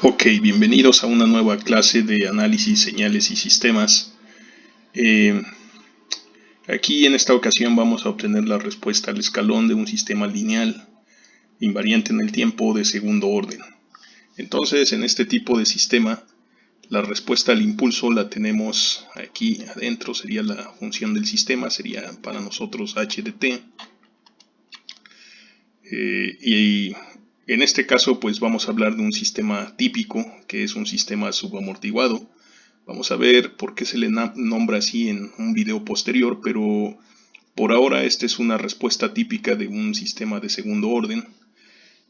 Ok, bienvenidos a una nueva clase de análisis, señales y sistemas. Eh, Aquí en esta ocasión vamos a obtener la respuesta al escalón de un sistema lineal invariante en el tiempo de segundo orden. Entonces, en este tipo de sistema, la respuesta al impulso la tenemos aquí adentro, sería la función del sistema, sería para nosotros h de t. Y en este caso, pues vamos a hablar de un sistema típico, que es un sistema subamortiguado. Vamos a ver por qué se le nombra así en un video posterior, pero por ahora esta es una respuesta típica de un sistema de segundo orden.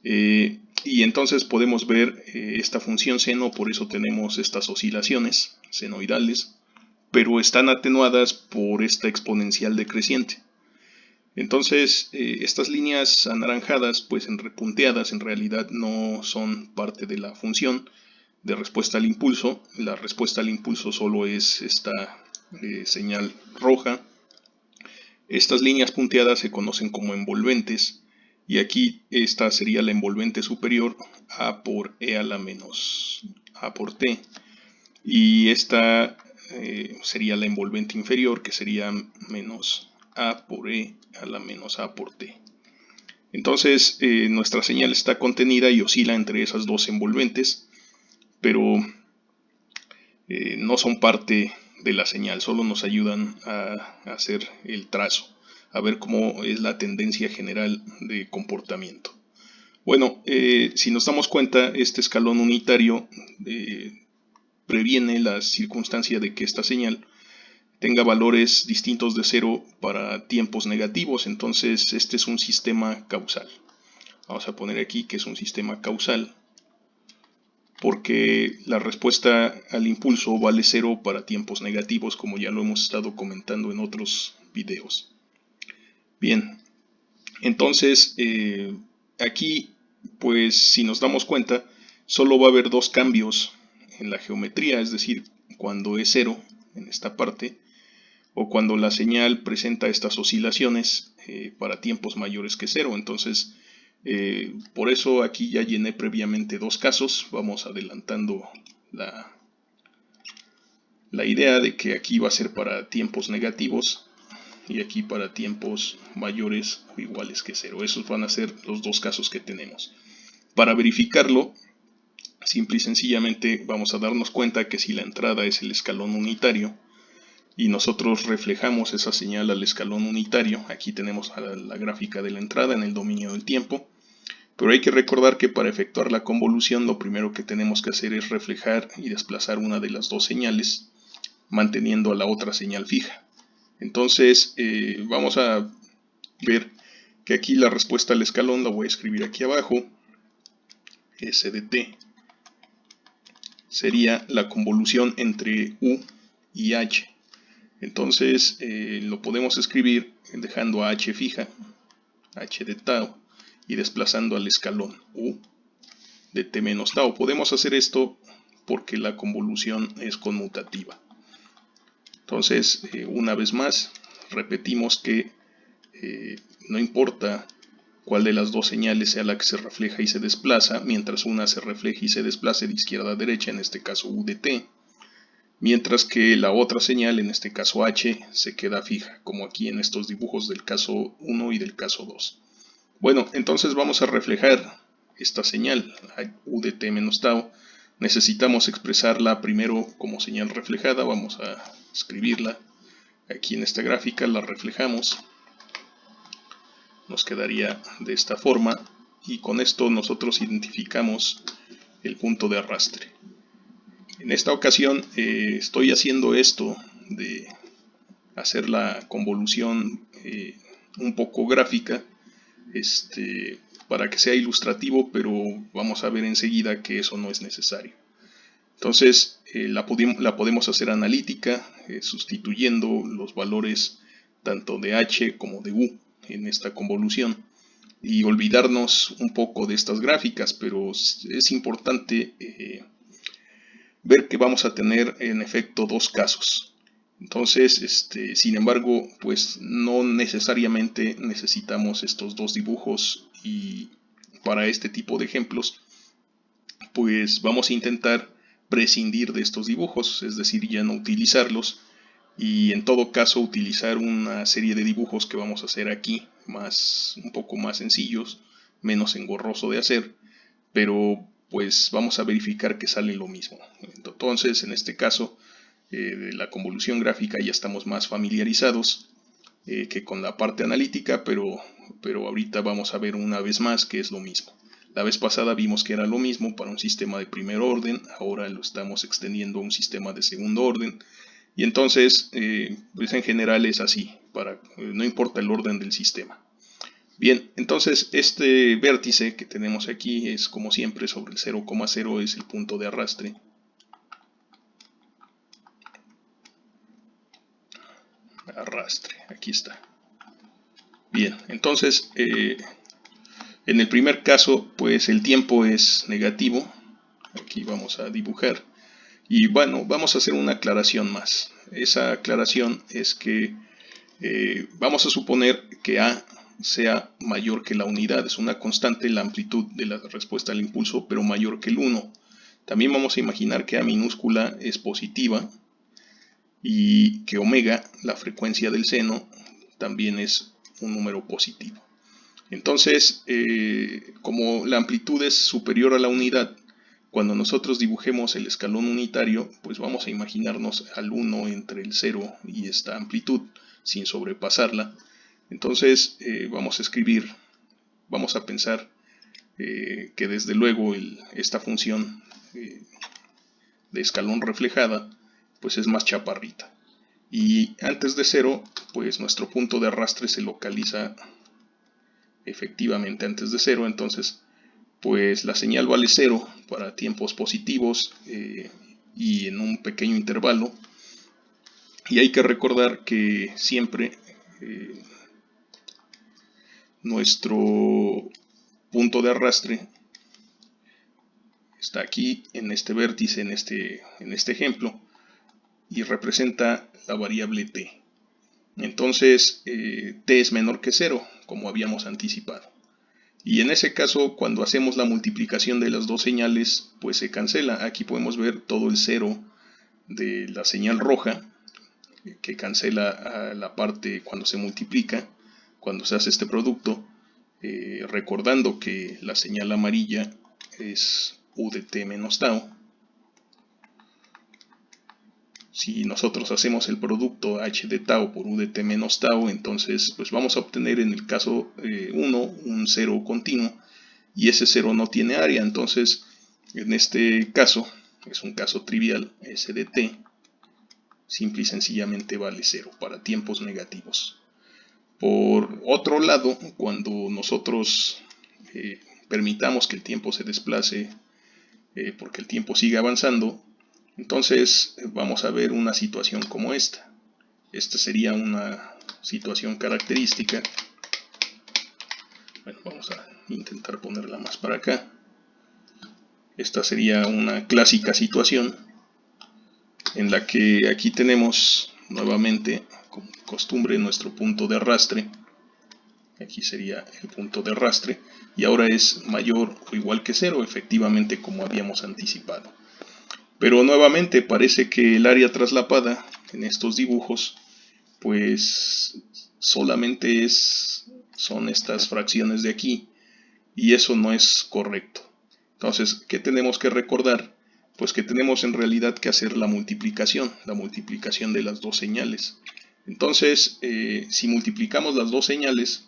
Y entonces podemos ver esta función seno, por eso tenemos estas oscilaciones senoidales, pero están atenuadas por esta exponencial decreciente. Entonces, estas líneas anaranjadas, pues en repunteadas, en realidad no son parte de la función de respuesta al impulso. La respuesta al impulso solo es esta señal roja. Estas líneas punteadas se conocen como envolventes, y aquí esta sería la envolvente superior, A por E a la menos A por T, y esta sería la envolvente inferior, que sería menos A por E a la menos A por T. Entonces nuestra señal está contenida y oscila entre esas dos envolventes, pero no son parte de la señal, solo nos ayudan a hacer el trazo, a ver cómo es la tendencia general de comportamiento. Bueno, si nos damos cuenta, este escalón unitario previene la circunstancia de que esta señal tenga valores distintos de cero para tiempos negativos. Entonces este es un sistema causal. Vamos a poner aquí que es un sistema causal, porque la respuesta al impulso vale cero para tiempos negativos, como ya lo hemos estado comentando en otros videos. Bien, entonces aquí, pues si nos damos cuenta, solo va a haber dos cambios en la geometría, es decir, cuando es cero en esta parte, o cuando la señal presenta estas oscilaciones para tiempos mayores que cero. Entonces, por eso aquí ya llené previamente dos casos. Vamos adelantando la idea de que aquí va a ser para tiempos negativos y aquí para tiempos mayores o iguales que cero. Esos van a ser los dos casos que tenemos. Para verificarlo, simple y sencillamente vamos a darnos cuenta que si la entrada es el escalón unitario y nosotros reflejamos esa señal al escalón unitario, aquí tenemos la gráfica de la entrada en el dominio del tiempo. Pero hay que recordar que para efectuar la convolución lo primero que tenemos que hacer es reflejar y desplazar una de las dos señales, manteniendo a la otra señal fija. Entonces vamos a ver que aquí la respuesta al escalón la voy a escribir aquí abajo. S de t sería la convolución entre U y H. Entonces lo podemos escribir dejando a H fija, H de tau, y desplazando al escalón U de t menos tau. Podemos hacer esto porque la convolución es conmutativa. Entonces, una vez más, repetimos que no importa cuál de las dos señales sea la que se refleja y se desplaza, mientras una se refleje y se desplace de izquierda a derecha, en este caso U de t, mientras que la otra señal, en este caso H, se queda fija, como aquí en estos dibujos del caso 1 y del caso 2. Bueno, entonces vamos a reflejar esta señal, U de t menos tau. Necesitamos expresarla primero como señal reflejada. Vamos a escribirla aquí en esta gráfica, la reflejamos. Nos quedaría de esta forma, y con esto nosotros identificamos el punto de arrastre. En esta ocasión estoy haciendo esto de hacer la convolución un poco gráfica, para que sea ilustrativo, pero vamos a ver enseguida que eso no es necesario. Entonces la podemos hacer analítica, sustituyendo los valores tanto de H como de U en esta convolución, y olvidarnos un poco de estas gráficas, pero es importante ver que vamos a tener en efecto dos casos. Entonces, sin embargo, pues no necesariamente necesitamos estos dos dibujos, y para este tipo de ejemplos pues vamos a intentar prescindir de estos dibujos, es decir, ya no utilizarlos, y en todo caso utilizar una serie de dibujos que vamos a hacer aquí, un poco más sencillos, menos engorroso de hacer, pero pues vamos a verificar que sale lo mismo. Entonces, en este caso de la convolución gráfica ya estamos más familiarizados que con la parte analítica, pero ahorita vamos a ver una vez más que es lo mismo. La vez pasada vimos que era lo mismo para un sistema de primer orden, ahora lo estamos extendiendo a un sistema de segundo orden, y entonces pues en general es así, no importa el orden del sistema. Bien, entonces este vértice que tenemos aquí es como siempre sobre el 0,0, es el punto de arrastre. Aquí está. Bien, entonces en el primer caso pues el tiempo es negativo. Aquí vamos a dibujar y bueno, vamos a hacer una aclaración más. Esa aclaración es que vamos a suponer que A sea mayor que la unidad, es una constante la amplitud de la respuesta al impulso, pero mayor que el 1. También vamos a imaginar que A minúscula es positiva y que omega, la frecuencia del seno, también es un número positivo. Entonces, como la amplitud es superior a la unidad, cuando nosotros dibujemos el escalón unitario, pues vamos a imaginarnos al 1 entre el 0 y esta amplitud, sin sobrepasarla. Entonces, vamos a pensar que desde luego esta función de escalón reflejada, pues es más chaparrita. Y antes de 0, pues nuestro punto de arrastre se localiza efectivamente antes de 0, entonces pues la señal vale 0 para tiempos positivos y en un pequeño intervalo. Y hay que recordar que siempre nuestro punto de arrastre está aquí en este vértice, en este ejemplo, y representa la variable t. Entonces t es menor que 0, como habíamos anticipado. Y en ese caso, cuando hacemos la multiplicación de las dos señales, pues se cancela. Aquí podemos ver todo el 0 de la señal roja, que cancela a la parte cuando se multiplica, cuando se hace este producto, recordando que la señal amarilla es u de t menos tau. Si nosotros hacemos el producto h de tau por u de t menos tau, entonces pues vamos a obtener en el caso 1 un 0 continuo, y ese 0 no tiene área. Entonces en este caso, es un caso trivial, s de t simple y sencillamente vale 0 para tiempos negativos. Por otro lado, cuando nosotros permitamos que el tiempo se desplace porque el tiempo sigue avanzando, entonces vamos a ver una situación como esta. Esta sería una situación característica. Bueno, vamos a intentar ponerla más para acá. Esta sería una clásica situación en la que aquí tenemos nuevamente, como costumbre, nuestro punto de arrastre. Aquí sería el punto de arrastre y ahora es mayor o igual que 0, efectivamente, como habíamos anticipado. Pero nuevamente parece que el área traslapada en estos dibujos pues solamente son estas fracciones de aquí, y eso no es correcto. Entonces, ¿qué tenemos que recordar? Pues que tenemos en realidad que hacer la multiplicación de las dos señales. Entonces, si multiplicamos las dos señales,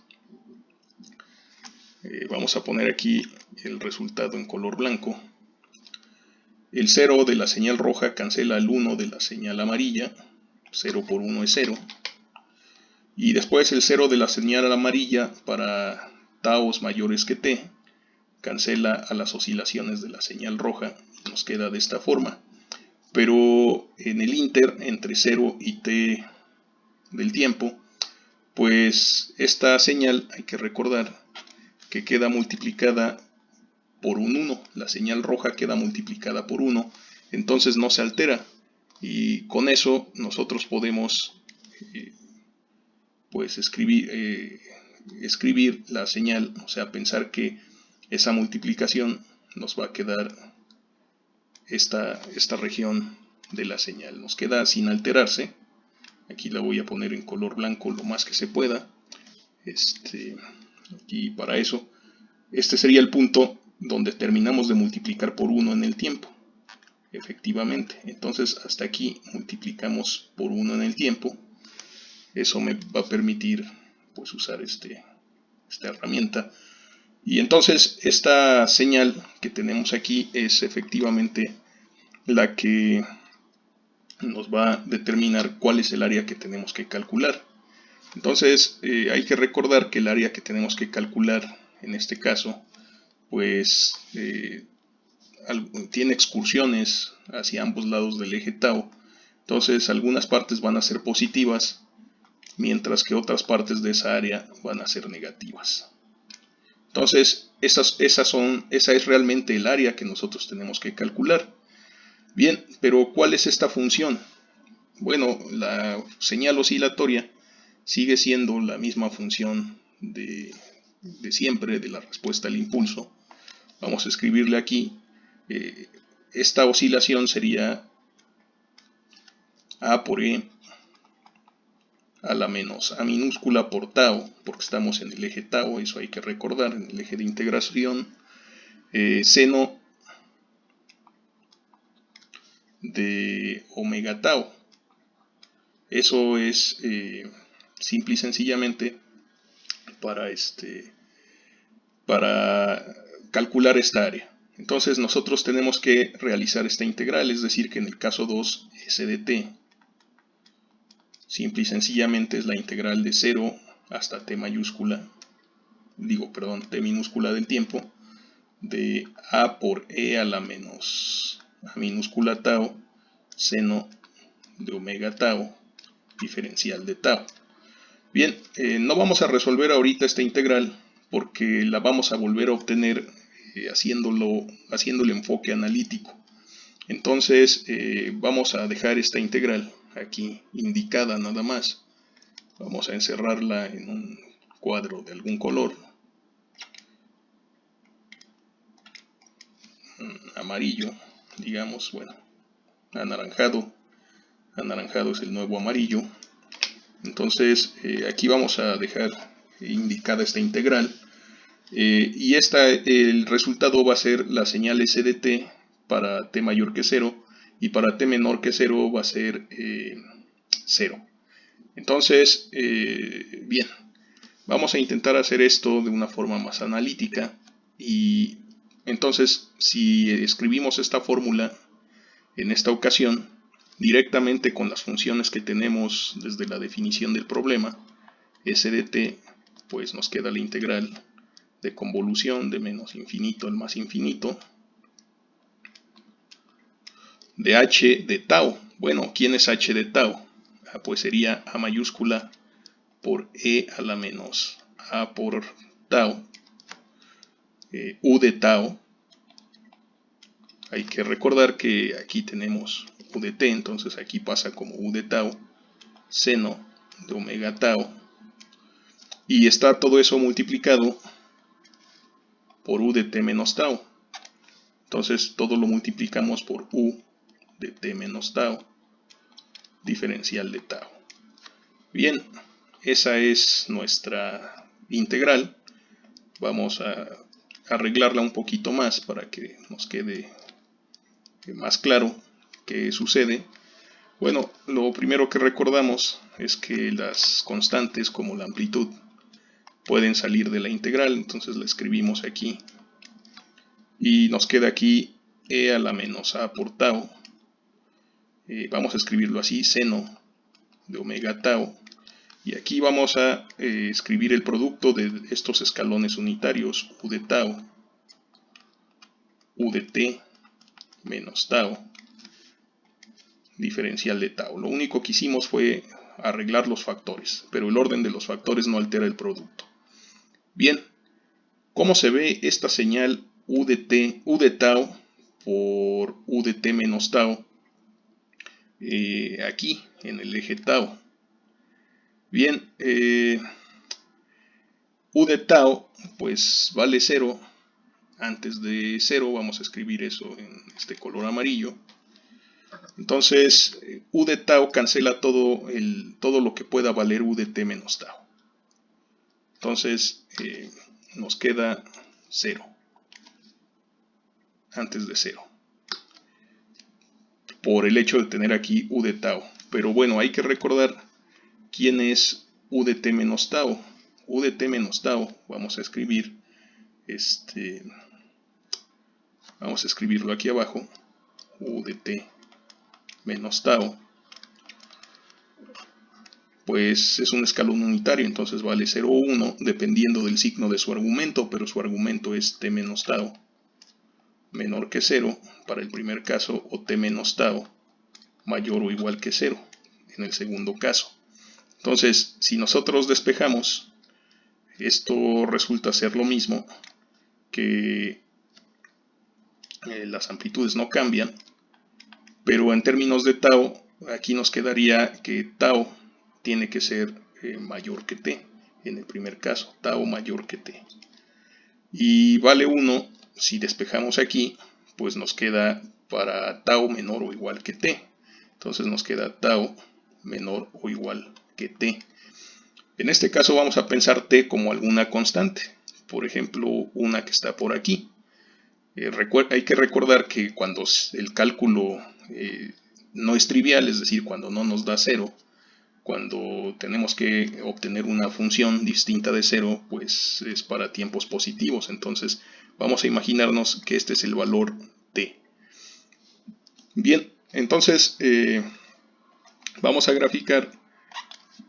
vamos a poner aquí el resultado en color blanco. El 0 de la señal roja cancela el 1 de la señal amarilla. 0 por 1 es 0. Y después el 0 de la señal amarilla para taos mayores que t cancela a las oscilaciones de la señal roja. Nos queda de esta forma. Pero en el inter entre 0 y t del tiempo, pues esta señal hay que recordar que queda multiplicada por un 1. La señal roja queda multiplicada por 1. Entonces no se altera. Y con eso nosotros podemos pues escribir la señal, o sea, pensar que esa multiplicación nos va a quedar esta región de la señal. Nos queda sin alterarse. Aquí la voy a poner en color blanco lo más que se pueda. Y para eso, este sería el punto donde terminamos de multiplicar por 1 en el tiempo. Efectivamente, entonces hasta aquí multiplicamos por 1 en el tiempo. Eso me va a permitir pues usar esta herramienta. Y entonces esta señal que tenemos aquí es efectivamente la que nos va a determinar cuál es el área que tenemos que calcular. Entonces hay que recordar que el área que tenemos que calcular en este caso pues tiene excursiones hacia ambos lados del eje tau. Entonces algunas partes van a ser positivas, mientras que otras partes de esa área van a ser negativas. Entonces esa es realmente el área que nosotros tenemos que calcular. Bien, pero ¿cuál es esta función? Bueno, la señal oscilatoria sigue siendo la misma función de siempre, de la respuesta al impulso. Vamos a escribirle aquí. Esta oscilación sería A por E a la menos A minúscula por tau, porque estamos en el eje tau, eso hay que recordar, en el eje de integración, seno de omega tau. Eso es simple y sencillamente para calcular esta área. Entonces nosotros tenemos que realizar esta integral, es decir que en el caso 2 s de t simple y sencillamente es la integral de 0 hasta t minúscula del tiempo de a por e a la menos a minúscula tau seno de omega tau diferencial de tau. Bien, no vamos a resolver ahorita esta integral porque la vamos a volver a obtener haciendo el enfoque analítico. Entonces vamos a dejar esta integral aquí indicada nada más. Vamos a encerrarla en un cuadro de algún color, amarillo, digamos, bueno, anaranjado es el nuevo amarillo. Entonces aquí vamos a dejar indicada esta integral. Y el resultado va a ser la señal S de t para t mayor que 0 y para t menor que 0 va a ser 0. Entonces, bien, vamos a intentar hacer esto de una forma más analítica y entonces si escribimos esta fórmula en esta ocasión directamente con las funciones que tenemos desde la definición del problema, S de t, pues nos queda la integral de convolución de menos infinito al más infinito de h de tau. Bueno, ¿quién es h de tau? Pues sería a mayúscula por e a la menos a por tau, u de tau. Hay que recordar que aquí tenemos u de t, entonces aquí pasa como u de tau seno de omega tau y está todo eso multiplicado por u de t menos tau. Entonces todo lo multiplicamos por u de t menos tau diferencial de tau. Bien, esa es nuestra integral. Vamos a arreglarla un poquito más para que nos quede más claro qué sucede. Bueno, lo primero que recordamos es que las constantes como la amplitud pueden salir de la integral, entonces la escribimos aquí y nos queda aquí e a la menos a por tau. Vamos a escribirlo así, seno de omega tau, y aquí vamos a escribir el producto de estos escalones unitarios, u de tau, u de t menos tau diferencial de tau. Lo único que hicimos fue arreglar los factores, pero el orden de los factores no altera el producto. Bien, ¿cómo se ve esta señal u de tau por u de t menos tau aquí en el eje tau? Bien, u de tau pues vale 0 antes de 0, vamos a escribir eso en este color amarillo. Entonces u de tau cancela todo lo que pueda valer u de t menos tau. Entonces nos queda 0 antes de 0, por el hecho de tener aquí u de tau. Pero bueno, hay que recordar quién es u de t menos tau. U de t menos tau, vamos a escribir vamos a escribirlo aquí abajo. U de t menos tau, pues es un escalón unitario, entonces vale 0 o 1 dependiendo del signo de su argumento, pero su argumento es t menos tau menor que 0 para el primer caso, o t menos tau mayor o igual que 0 en el segundo caso. Entonces, si nosotros despejamos, esto resulta ser lo mismo que las amplitudes no cambian, pero en términos de tau, aquí nos quedaría que tau tiene que ser mayor que t en el primer caso, tau mayor que t. Y vale 1, si despejamos aquí, pues nos queda para tau menor o igual que t. Entonces nos queda tau menor o igual que t. En este caso vamos a pensar t como alguna constante, por ejemplo una que está por aquí. Hay que recordar que cuando el cálculo no es trivial, es decir, cuando no nos da 0, cuando tenemos que obtener una función distinta de 0, pues es para tiempos positivos. Entonces vamos a imaginarnos que este es el valor t. Bien, entonces vamos a graficar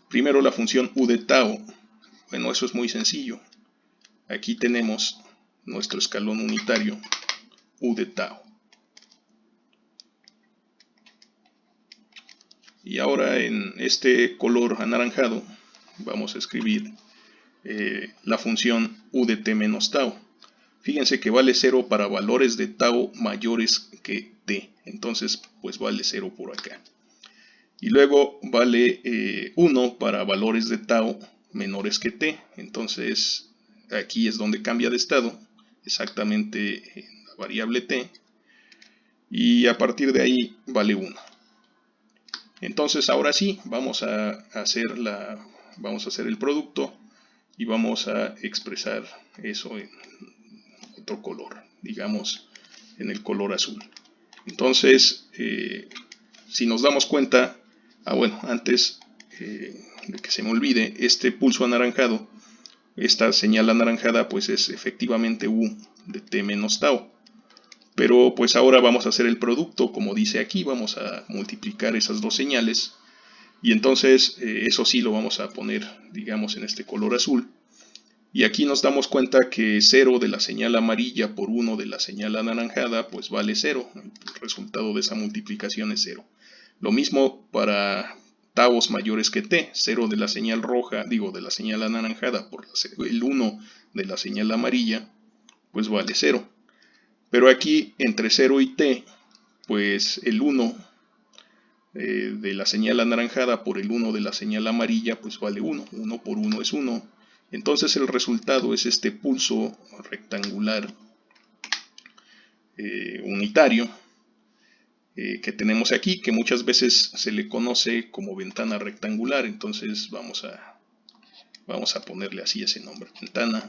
primero la función u de tau. Bueno, eso es muy sencillo. Aquí tenemos nuestro escalón unitario u de tau. Y ahora en este color anaranjado vamos a escribir la función u de t menos tau. Fíjense que vale 0 para valores de tau mayores que t. Entonces pues vale 0 por acá. Y luego vale 1 para valores de tau menores que t. Entonces aquí es donde cambia de estado, exactamente en la variable t. Y a partir de ahí vale 1. Entonces ahora sí, vamos a hacer el producto y vamos a expresar eso en otro color, digamos en el color azul. Entonces, si nos damos cuenta, bueno, antes de que se me olvide, este pulso anaranjado, esta señal anaranjada, pues es efectivamente u de t menos tau. Pero pues ahora vamos a hacer el producto, como dice aquí, vamos a multiplicar esas dos señales. Y entonces eso sí lo vamos a poner, digamos, en este color azul. Y aquí nos damos cuenta que 0 de la señal amarilla por 1 de la señal anaranjada, pues vale 0. El resultado de esa multiplicación es 0. Lo mismo para taus mayores que t. 0 de la señal roja, de la señal anaranjada por el 1 de la señal amarilla, pues vale 0. Pero aquí entre 0 y t, pues el 1 de la señal anaranjada por el 1 de la señal amarilla, pues vale 1. 1 por 1 es 1. Entonces el resultado es este pulso rectangular unitario que tenemos aquí, que muchas veces se le conoce como ventana rectangular. Entonces vamos a ponerle así ese nombre, ventana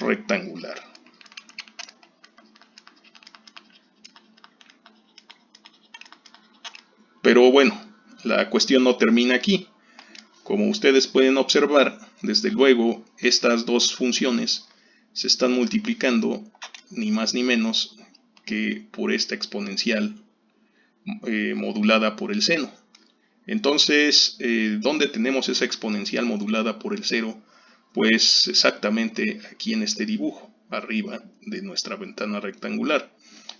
rectangular. Pero bueno, la cuestión no termina aquí. Como ustedes pueden observar, desde luego estas dos funciones se están multiplicando ni más ni menos que por esta exponencial modulada por el seno. Entonces, ¿dónde tenemos esa exponencial modulada por el cero? Pues exactamente aquí en este dibujo, arriba de nuestra ventana rectangular.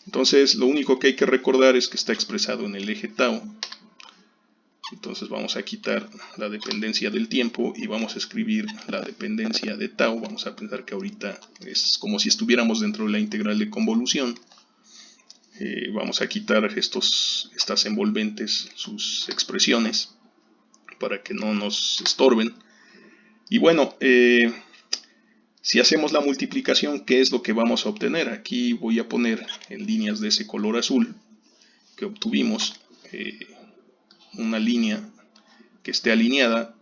Entonces, lo único que hay que recordar es que está expresado en el eje tau. Entonces vamos a quitar la dependencia del tiempo y vamos a escribir la dependencia de tau. Vamos a pensar que ahorita es como si estuviéramos dentro de la integral de convolución. Vamos a quitar estas envolventes, sus expresiones, para que no nos estorben. Y bueno, si hacemos la multiplicación, ¿qué es lo que vamos a obtener? Aquí voy a poner en líneas de ese color azul que obtuvimos una línea que esté alineada,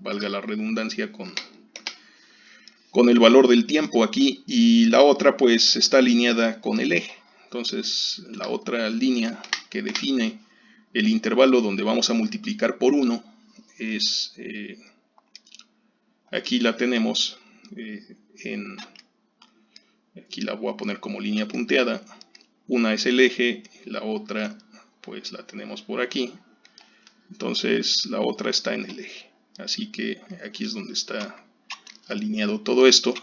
valga la redundancia, con el valor del tiempo aquí, y la otra pues está alineada con el eje. Entonces la otra línea que define el intervalo donde vamos a multiplicar por 1 es, aquí la tenemos, aquí la voy a poner como línea punteada. Una es el eje, la otra pues la tenemos por aquí. Entonces la otra está en el eje. Así que aquí es donde está alineado todo esto.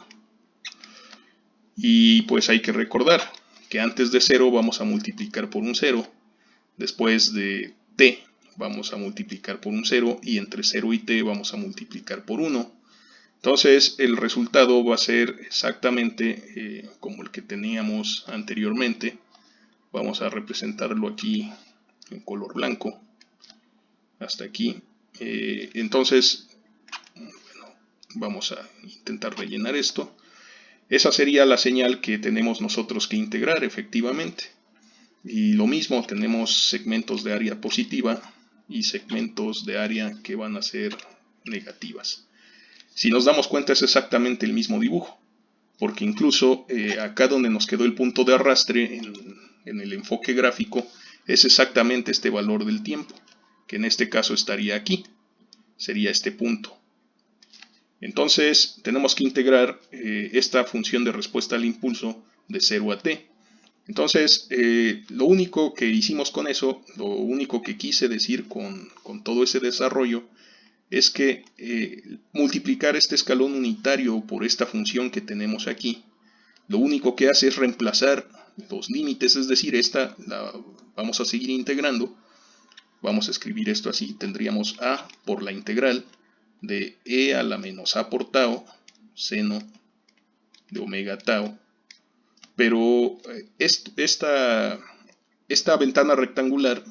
Y pues hay que recordar que antes de 0 vamos a multiplicar por un 0. Después de t vamos a multiplicar por un 0. Y entre 0 y t vamos a multiplicar por 1. Entonces el resultado va a ser exactamente como el que teníamos anteriormente. Vamos a representarlo aquí en color blanco. Hasta aquí. Entonces, bueno, vamos a intentar rellenar esto. Esa sería la señal que tenemos nosotros que integrar efectivamente. Y lo mismo, tenemos segmentos de área positiva y segmentos de área que van a ser negativas. Si nos damos cuenta es exactamente el mismo dibujo, porque incluso acá donde nos quedó el punto de arrastre en el enfoque gráfico es exactamente este valor del tiempo, que en este caso estaría aquí, sería este punto. Entonces tenemos que integrar esta función de respuesta al impulso de 0 a t. Entonces lo único que hicimos con eso, lo único que quise decir con todo ese desarrollo, es que multiplicar este escalón unitario por esta función que tenemos aquí, lo único que hace es reemplazar los límites, es decir, esta la vamos a seguir integrando. Vamos a escribir esto así, tendríamos a por la integral de e a la menos a por tau, seno de omega tau. Pero esta ventana rectangular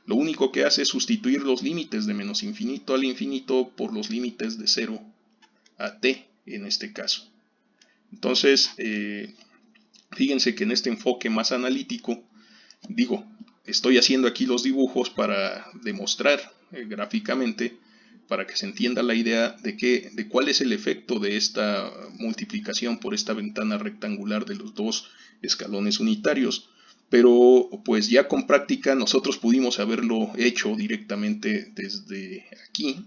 lo único que hace es sustituir los límites de menos infinito al infinito por los límites de 0 a t en este caso. Entonces, fíjense que en este enfoque más analítico, estoy haciendo aquí los dibujos para demostrar gráficamente, para que se entienda la idea de cuál es el efecto de esta multiplicación por esta ventana rectangular de los dos escalones unitarios. Pero pues ya con práctica nosotros pudimos haberlo hecho directamente desde aquí.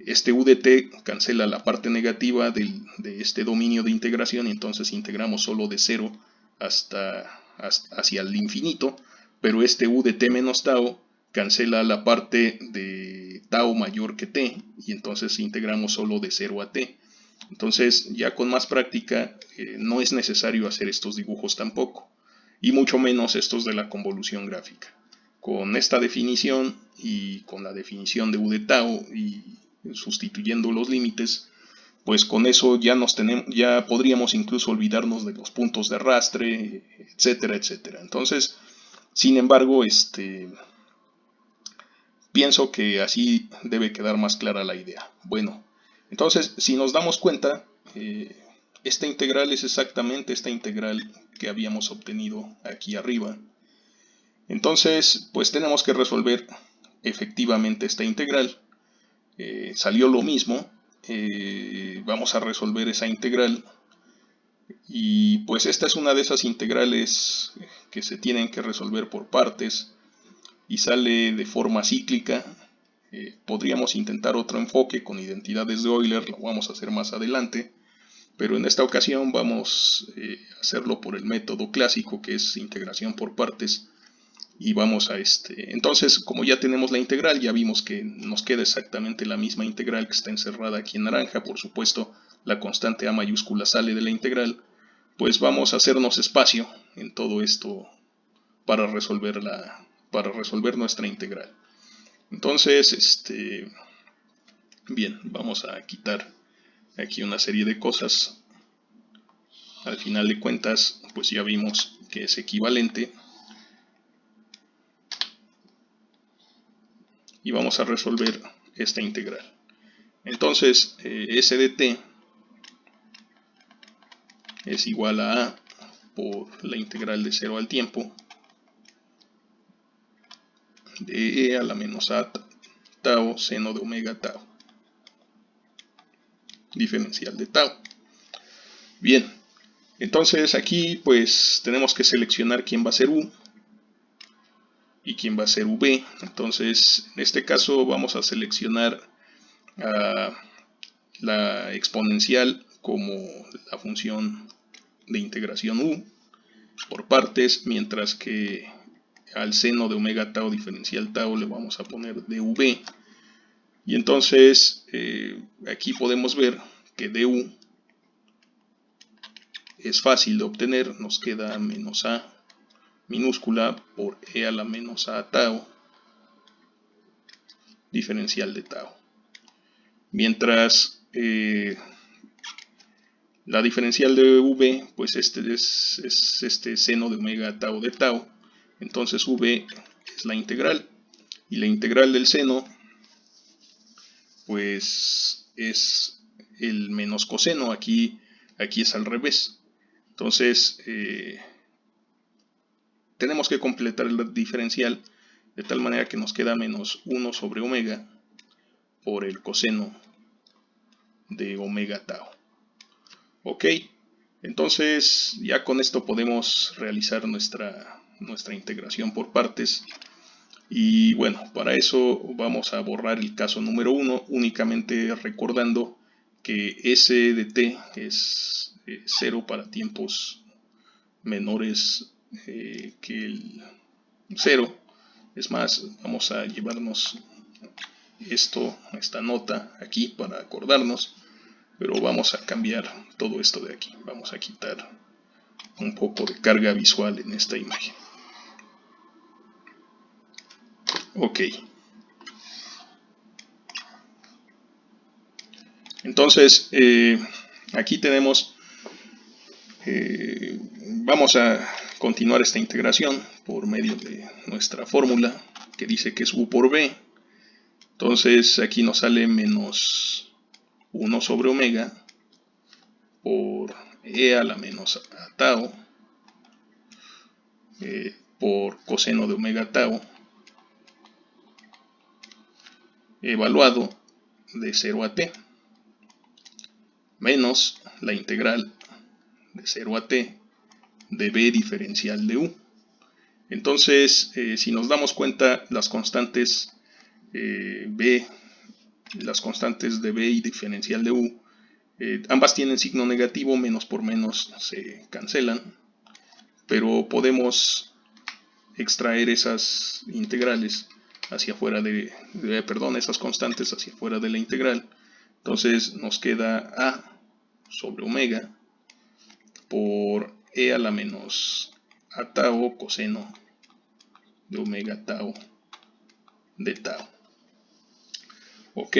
Este u de t cancela la parte negativa de este dominio de integración y entonces integramos solo de 0 hacia el infinito, pero este u de t menos tau cancela la parte de tau mayor que t y entonces integramos solo de 0 a t. Entonces ya con más práctica no es necesario hacer estos dibujos tampoco, y mucho menos estos de la convolución gráfica. Con esta definición y con la definición de u de tau y sustituyendo los límites, pues con eso ya podríamos incluso olvidarnos de los puntos de arrastre, etcétera, etcétera. Entonces, sin embargo, pienso que así debe quedar más clara la idea. Bueno, entonces, si nos damos cuenta, esta integral es exactamente esta integral que habíamos obtenido aquí arriba. Entonces, pues tenemos que resolver efectivamente esta integral. Salió lo mismo. Vamos a resolver esa integral. Y pues esta es una de esas integrales que se tienen que resolver por partes y sale de forma cíclica. Podríamos intentar otro enfoque con identidades de Euler, lo vamos a hacer más adelante. Pero en esta ocasión vamos a hacerlo por el método clásico, que es integración por partes. Y vamos a entonces, como ya tenemos la integral, ya vimos que nos queda exactamente la misma integral que está encerrada aquí en naranja. Por supuesto, la constante a mayúscula sale de la integral. Pues vamos a hacernos espacio en todo esto para resolver nuestra integral. Entonces, bien, vamos a quitar aquí una serie de cosas. Al final de cuentas, pues ya vimos que es equivalente. Y vamos a resolver esta integral. Entonces S de t es igual a A por la integral de 0 al tiempo de E a la menos A tau seno de omega tau, diferencial de tau. Bien, entonces aquí pues tenemos que seleccionar quién va a ser U y quién va a ser V. Entonces en este caso vamos a seleccionar la exponencial como la función de integración U por partes, mientras que al seno de omega tau diferencial tau le vamos a poner dV. Y entonces aquí podemos ver que du es fácil de obtener, nos queda menos a minúscula por e a la menos a tau diferencial de tau. Mientras la diferencial de v, pues este es este seno de omega tau de tau. Entonces v es la integral, y la integral del seno pues es el menos coseno. Aquí es al revés. Entonces tenemos que completar el diferencial de tal manera que nos queda menos 1 sobre omega por el coseno de omega tau. Ok, entonces ya con esto podemos realizar nuestra integración por partes. Y bueno, para eso vamos a borrar el caso número 1, únicamente recordando que S de t es 0 para tiempos menores que el 0. Es más, vamos a llevarnos esta nota aquí para acordarnos, pero vamos a cambiar todo esto de aquí. Vamos a quitar un poco de carga visual en esta imagen. Ok. Entonces, aquí tenemos, vamos a continuar esta integración por medio de nuestra fórmula que dice que es U por V. Entonces aquí nos sale menos 1 sobre omega por E a la menos a tau por coseno de omega tau evaluado de 0 a t menos la integral de 0 a t de b diferencial de u. Entonces, si nos damos cuenta, las constantes b, las constantes de b y diferencial de u, ambas tienen signo negativo, menos por menos se cancelan, pero podemos extraer esas integrales hacia afuera esas constantes hacia afuera de la integral. Entonces nos queda a sobre omega por e a la menos a tau coseno de omega tau de tau. Ok,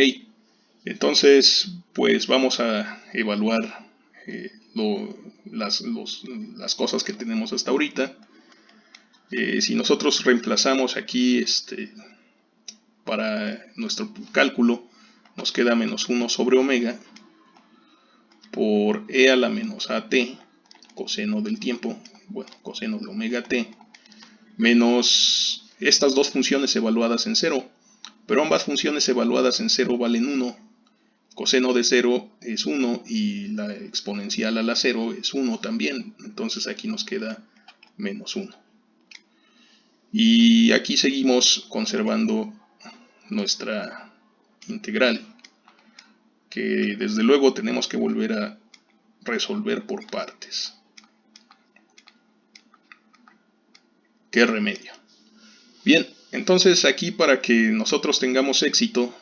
entonces pues vamos a evaluar las cosas que tenemos hasta ahorita. Si nosotros reemplazamos aquí para nuestro cálculo, nos queda menos 1 sobre omega por e a la menos a t coseno del tiempo, bueno, coseno de omega t, menos estas dos funciones evaluadas en 0, pero ambas funciones evaluadas en 0 valen 1, coseno de 0 es 1 y la exponencial a la 0 es 1 también, entonces aquí nos queda menos 1. Y aquí seguimos conservando nuestra integral, que desde luego tenemos que volver a resolver por partes. ¿Qué remedio? Bien, entonces aquí para que nosotros tengamos éxito,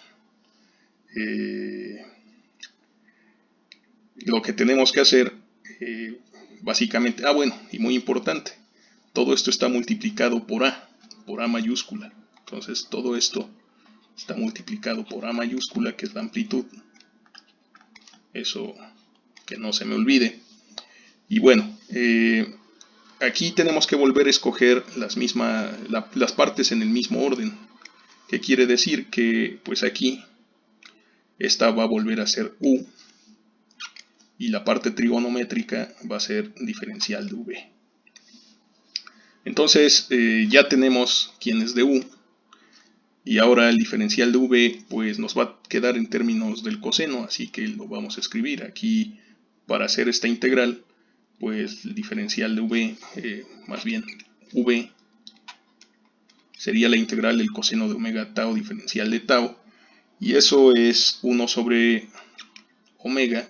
lo que tenemos que hacer, básicamente, bueno, y muy importante, todo esto está multiplicado por A mayúscula. Entonces todo esto está multiplicado por A mayúscula, que es la amplitud. Eso que no se me olvide. Y bueno, aquí tenemos que volver a escoger las partes en el mismo orden. ¿Qué quiere decir? Que pues aquí esta va a volver a ser u, y la parte trigonométrica va a ser diferencial de v. Entonces ya tenemos quién es de u, y ahora el diferencial de v pues nos va a quedar en términos del coseno, así que lo vamos a escribir aquí para hacer esta integral. Pues el diferencial de v, más bien v, sería la integral del coseno de omega tau diferencial de tau, y eso es 1 sobre omega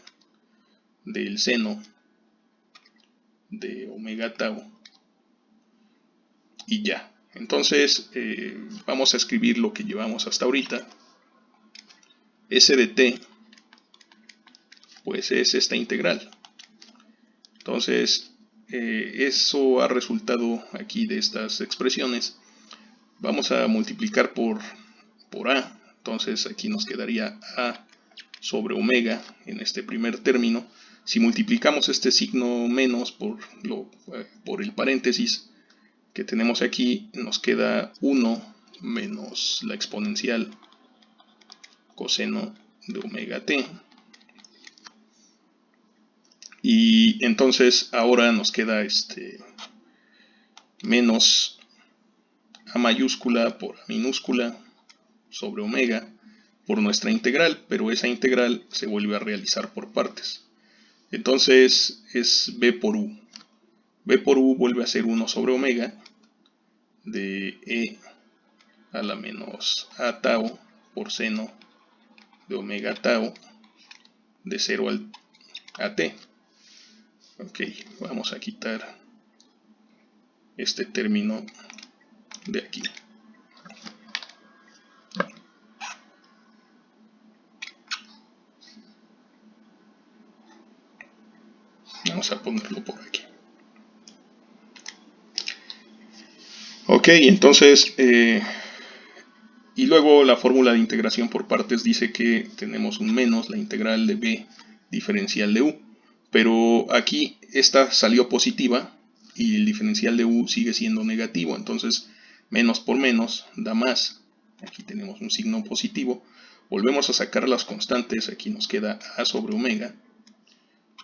del seno de omega tau, y ya. Entonces vamos a escribir lo que llevamos hasta ahorita. S de t pues es esta integral. Entonces eso ha resultado aquí de estas expresiones. Vamos a multiplicar por a. Entonces aquí nos quedaría a sobre omega en este primer término. Si multiplicamos este signo menos por el paréntesis que tenemos aquí, nos queda 1 menos la exponencial coseno de omega t. Y entonces ahora nos queda menos a mayúscula por a minúscula sobre omega por nuestra integral, pero esa integral se vuelve a realizar por partes. Entonces es b por u. b por u vuelve a ser 1 sobre omega de e a la menos a tau por seno de omega tau de 0 a t. Ok, vamos a quitar este término de aquí. Vamos a ponerlo por aquí. Ok, entonces, y luego la fórmula de integración por partes dice que tenemos un menos la integral de b diferencial de u. Pero aquí esta salió positiva y el diferencial de u sigue siendo negativo. Entonces, menos por menos da más. Aquí tenemos un signo positivo. Volvemos a sacar las constantes. Aquí nos queda a sobre omega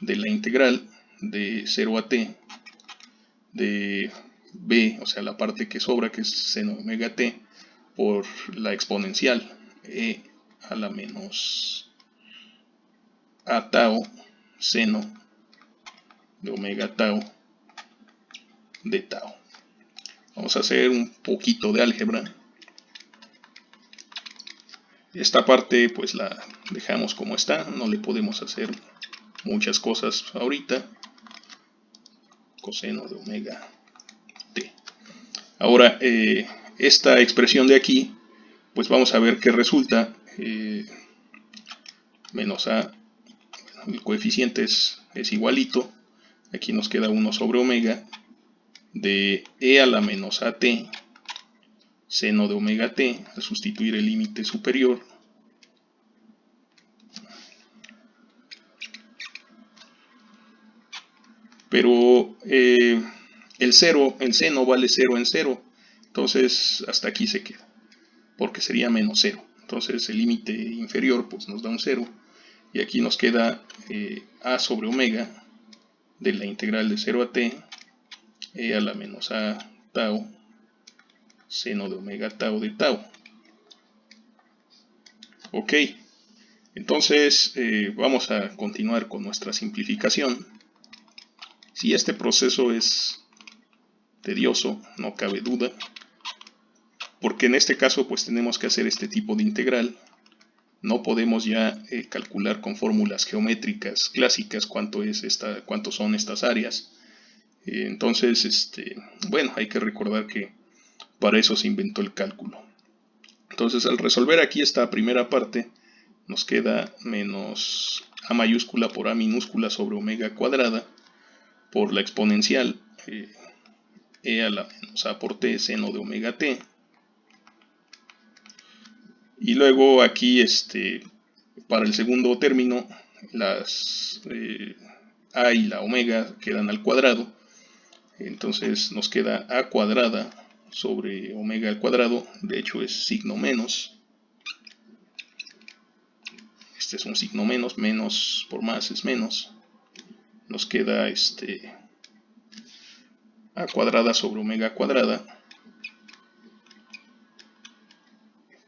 de la integral de 0 a t de b, o sea la parte que sobra, que es seno omega t, por la exponencial e a la menos a tau seno de omega tau de tau. Vamos a hacer un poquito de álgebra. Esta parte pues la dejamos como está, no le podemos hacer muchas cosas ahorita. Coseno de omega t. Ahora esta expresión de aquí pues vamos a ver qué resulta. Menos a, el coeficiente es igualito. Aquí nos queda 1 sobre omega de e a la menos at seno de omega t, al sustituir el límite superior, pero el seno vale 0 en 0, entonces hasta aquí se queda, porque sería menos 0. Entonces el límite inferior pues nos da un 0, y aquí nos queda a sobre omega de la integral de 0 a t e a la menos a tau seno de omega tau de tau. Ok, entonces vamos a continuar con nuestra simplificación. Si este proceso es tedioso, no cabe duda, porque en este caso pues tenemos que hacer este tipo de integral. No podemos ya calcular con fórmulas geométricas clásicas cuánto son estas áreas. Entonces, bueno, hay que recordar que para eso se inventó el cálculo. Entonces, al resolver aquí esta primera parte, nos queda menos a mayúscula por a minúscula sobre omega cuadrada por la exponencial e a la menos a por t seno de omega t. Y luego aquí, para el segundo término, las a y la omega quedan al cuadrado. Entonces nos queda a cuadrada sobre omega al cuadrado, de hecho es signo menos. este es un signo menos, menos por más es menos, nos queda a cuadrada sobre omega cuadrada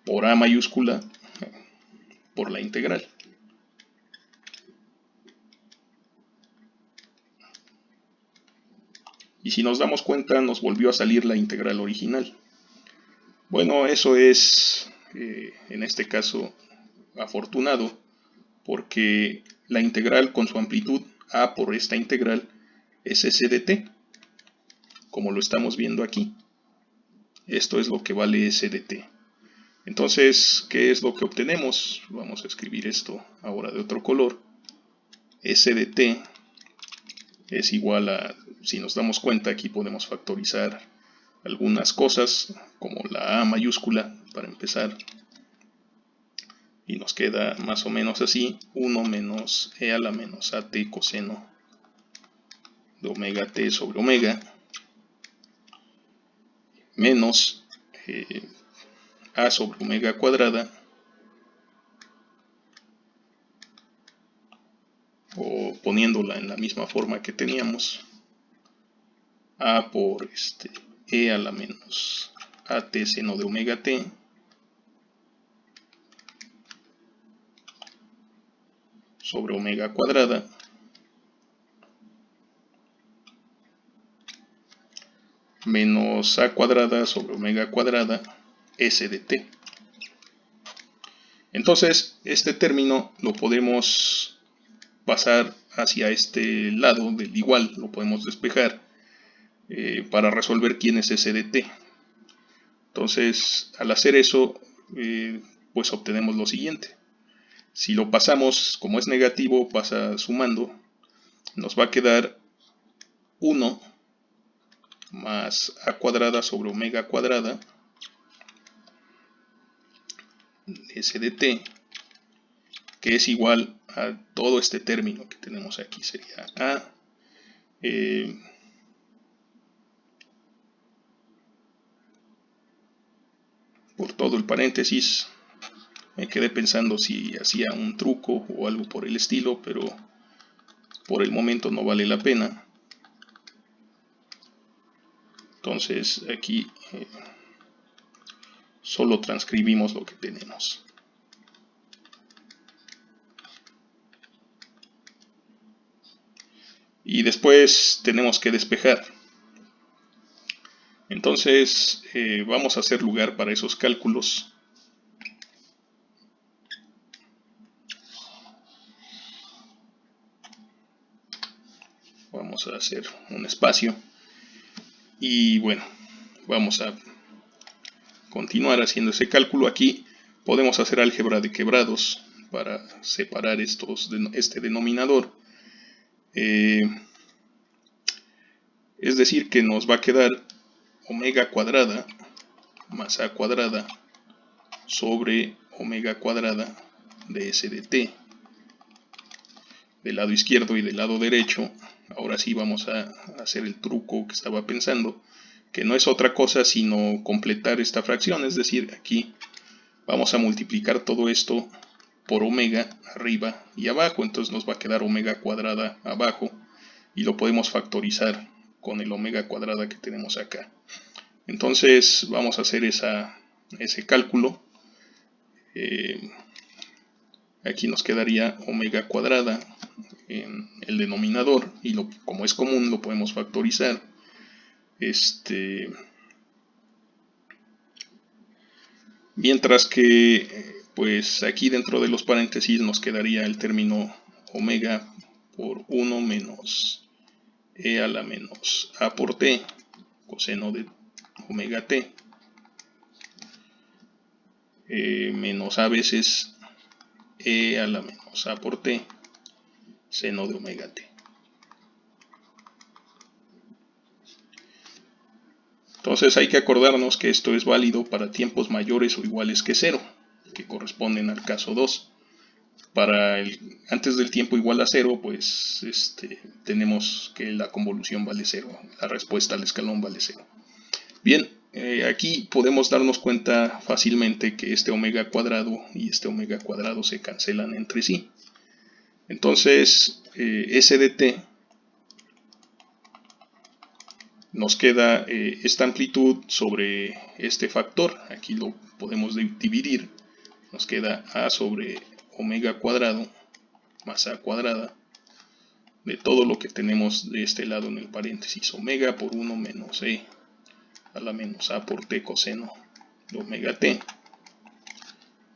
por a mayúscula por la integral. Y si nos damos cuenta, nos volvió a salir la integral original. Bueno, eso es, en este caso, afortunado, porque la integral con su amplitud a por esta integral es s de t, como lo estamos viendo aquí. Esto es lo que vale s de t. Entonces, ¿qué es lo que obtenemos? Vamos a escribir esto ahora de otro color. S de t es igual a, si nos damos cuenta, aquí podemos factorizar algunas cosas, como la a mayúscula, para empezar. Y nos queda más o menos así, 1 menos e a la menos at coseno de omega t sobre omega, menos a sobre omega cuadrada, o poniéndola en la misma forma que teníamos, a por e a la menos at seno de omega t, sobre omega cuadrada, menos a cuadrada sobre omega cuadrada s de t. Entonces, este término lo podemos pasar hacia este lado del igual, lo podemos despejar para resolver quién es s de t. Entonces, al hacer eso, pues obtenemos lo siguiente. Si lo pasamos, como es negativo, pasa sumando, nos va a quedar 1 más a cuadrada sobre omega cuadrada s de t, que es igual a todo este término que tenemos aquí, sería a por todo el paréntesis. Me quedé pensando si hacía un truco o algo por el estilo, pero por el momento no vale la pena. Entonces aquí solo transcribimos lo que tenemos. Y después tenemos que despejar. Entonces vamos a hacer lugar para esos cálculos. Vamos a hacer un espacio. Y bueno, vamos a continuar haciendo ese cálculo. Aquí podemos hacer álgebra de quebrados para separar este denominador. Es decir, que nos va a quedar omega cuadrada más a cuadrada sobre omega cuadrada de s de t. Del lado izquierdo y del lado derecho, ahora sí vamos a hacer el truco que estaba pensando, que no es otra cosa sino completar esta fracción, es decir, aquí vamos a multiplicar todo esto por omega arriba y abajo, entonces nos va a quedar omega cuadrada abajo y lo podemos factorizar con el omega cuadrada que tenemos acá. Entonces vamos a hacer ese cálculo. Aquí nos quedaría omega cuadrada en el denominador y como es común lo podemos factorizar. Mientras que pues aquí dentro de los paréntesis nos quedaría el término omega por 1 menos e a la menos a por t coseno de omega t menos a veces e a la menos a por t seno de omega t. Entonces hay que acordarnos que esto es válido para tiempos mayores o iguales que 0, que corresponden al caso 2. Antes del tiempo igual a 0, pues tenemos que la convolución vale 0, la respuesta al escalón vale 0. Bien, aquí podemos darnos cuenta fácilmente que este omega cuadrado y este omega cuadrado se cancelan entre sí. Entonces, S de t nos queda esta amplitud sobre este factor. Aquí lo podemos dividir. Nos queda a sobre omega cuadrado más a cuadrada de todo lo que tenemos de este lado en el paréntesis. Omega por 1 menos e a la menos a por t coseno de omega t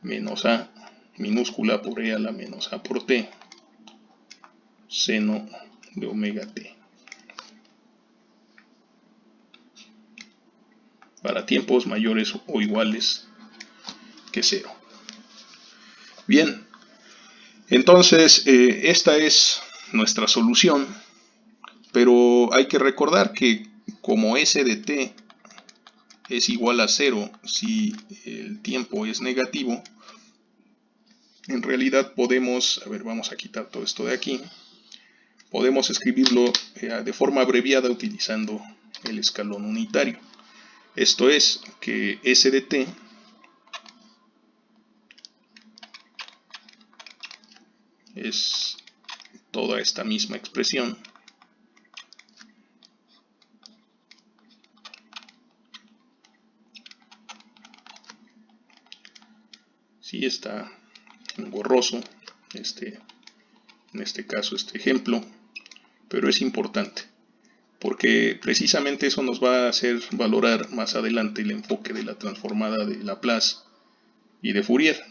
menos a minúscula por e a la menos a por t seno de omega t. Para tiempos mayores o iguales que 0. Bien, entonces esta es nuestra solución, pero hay que recordar que como S de t es igual a 0 si el tiempo es negativo, en realidad podemos, vamos a quitar todo esto de aquí, podemos escribirlo de forma abreviada utilizando el escalón unitario. Esto es que S de t es toda esta misma expresión sí está borroso en este caso este ejemplo, pero es importante porque precisamente eso nos va a hacer valorar más adelante el enfoque de la transformada de Laplace y de Fourier.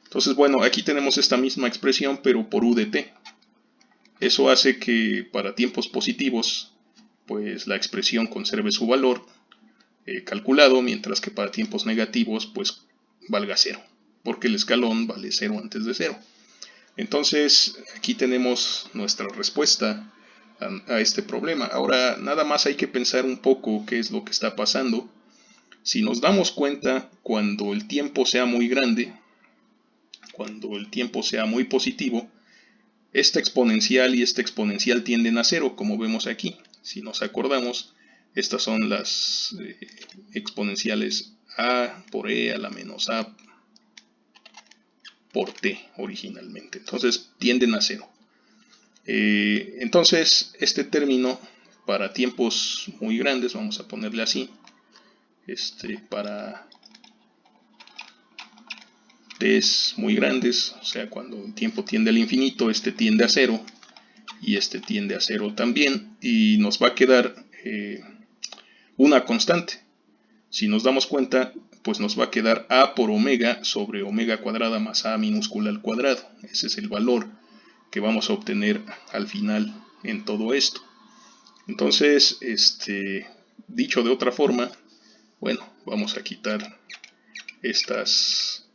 Entonces, bueno, aquí tenemos esta misma expresión, pero por u de t. Eso hace que para tiempos positivos, pues la expresión conserve su valor calculado, mientras que para tiempos negativos, pues valga 0, porque el escalón vale 0 antes de 0. Entonces, aquí tenemos nuestra respuesta a este problema. Ahora, nada más hay que pensar un poco qué es lo que está pasando. Si nos damos cuenta, cuando el tiempo sea muy grande, cuando el tiempo sea muy positivo, esta exponencial y esta exponencial tienden a 0, como vemos aquí. Si nos acordamos, estas son las exponenciales a por e a la menos a por t originalmente. Entonces, tienden a 0. Entonces, este término para tiempos muy grandes, vamos a ponerle así, para t's muy grandes, o sea, cuando el tiempo tiende al infinito, este tiende a 0 y este tiende a 0 también, y nos va a quedar una constante. Si nos damos cuenta, pues nos va a quedar a por omega sobre omega cuadrada más a minúscula al cuadrado. Ese es el valor que vamos a obtener al final en todo esto. Entonces, dicho de otra forma, bueno, vamos a quitar estas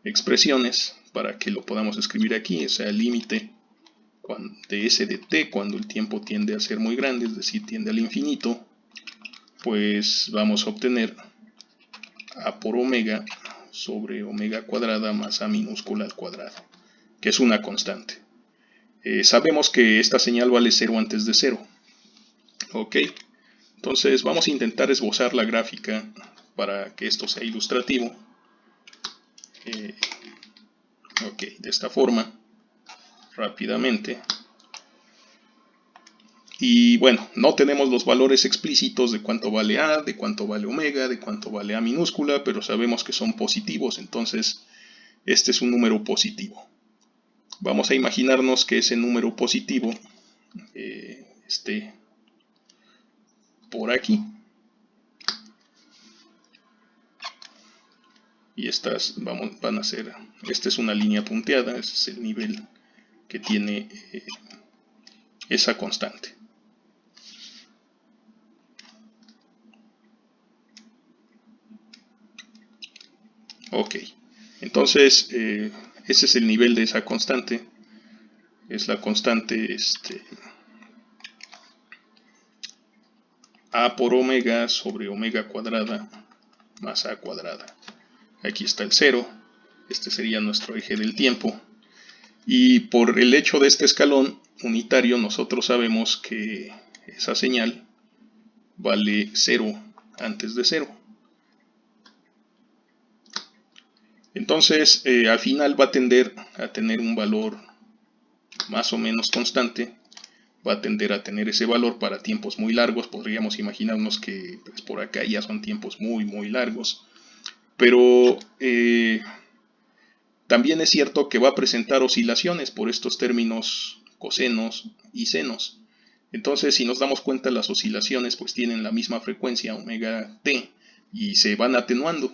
expresiones para que lo podamos escribir aquí. O sea, el límite de S de t cuando el tiempo tiende a ser muy grande, es decir, tiende al infinito, pues vamos a obtener a por omega sobre omega cuadrada más a minúscula al cuadrado, que es una constante. Sabemos que esta señal vale 0 antes de 0. Ok, entonces vamos a intentar esbozar la gráfica para que esto sea ilustrativo. Ok, de esta forma, rápidamente. Y bueno, no tenemos los valores explícitos de cuánto vale a, de cuánto vale omega, de cuánto vale a minúscula, pero sabemos que son positivos, entonces este es un número positivo. Vamos a imaginarnos que ese número positivo esté por aquí. Y estas van a ser, esta es una línea punteada, ese es el nivel que tiene esa constante. Ok, entonces ese es el nivel de esa constante. Es la constante a por omega sobre omega cuadrada más a cuadrada. Aquí está el 0, este sería nuestro eje del tiempo. Y por el hecho de este escalón unitario, nosotros sabemos que esa señal vale 0 antes de 0. Entonces al final va a tender a tener un valor más o menos constante, va a tender a tener ese valor para tiempos muy largos. Podríamos imaginarnos que pues, por acá ya son tiempos muy largos, pero también es cierto que va a presentar oscilaciones por estos términos cosenos y senos. Entonces, si nos damos cuenta, las oscilaciones pues tienen la misma frecuencia, omega t, y se van atenuando.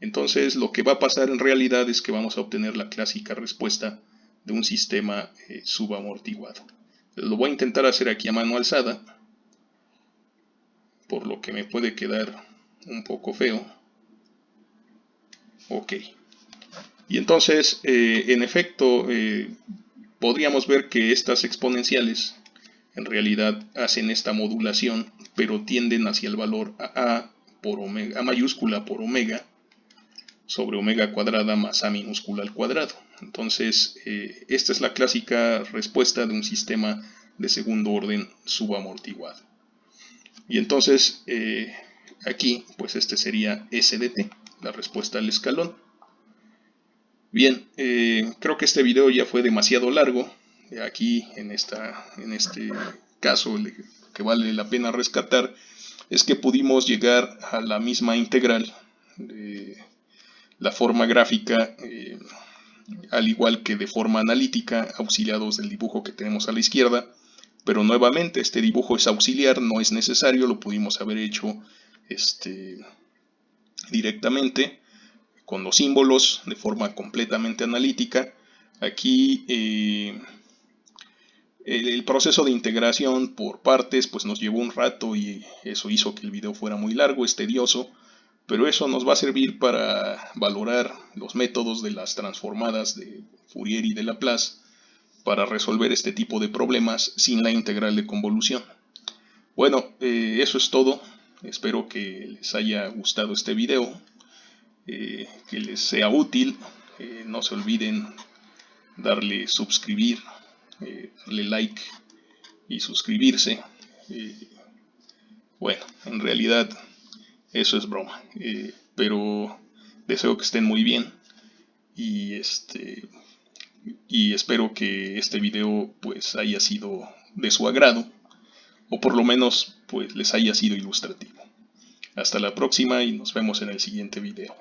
Entonces, lo que va a pasar en realidad es que vamos a obtener la clásica respuesta de un sistema subamortiguado. Lo voy a intentar hacer aquí a mano alzada, por lo que me puede quedar un poco feo. Ok. Y entonces, en efecto, podríamos ver que estas exponenciales en realidad hacen esta modulación, pero tienden hacia el valor a por omega, a mayúscula por omega, sobre omega cuadrada más a minúscula al cuadrado. Entonces, esta es la clásica respuesta de un sistema de segundo orden subamortiguado. Y entonces, aquí, pues este sería S de t, la respuesta al escalón. Bien, creo que este video ya fue demasiado largo. Aquí, en este caso, lo que vale la pena rescatar es que pudimos llegar a la misma integral de la forma gráfica, al igual que de forma analítica, auxiliados del dibujo que tenemos a la izquierda. Pero nuevamente, este dibujo es auxiliar, no es necesario, lo pudimos haber hecho directamente con los símbolos de forma completamente analítica. Aquí el proceso de integración por partes pues nos llevó un rato y eso hizo que el video fuera muy largo, es tedioso, pero eso nos va a servir para valorar los métodos de las transformadas de Fourier y de Laplace para resolver este tipo de problemas sin la integral de convolución. Bueno, eso es todo. Espero que les haya gustado este video, que les sea útil. No se olviden darle suscribir, darle like y suscribirse. Bueno, en realidad eso es broma, pero deseo que estén muy bien y y espero que este video pues haya sido de su agrado, o por lo menos pues les haya sido ilustrativo. Hasta la próxima y nos vemos en el siguiente video.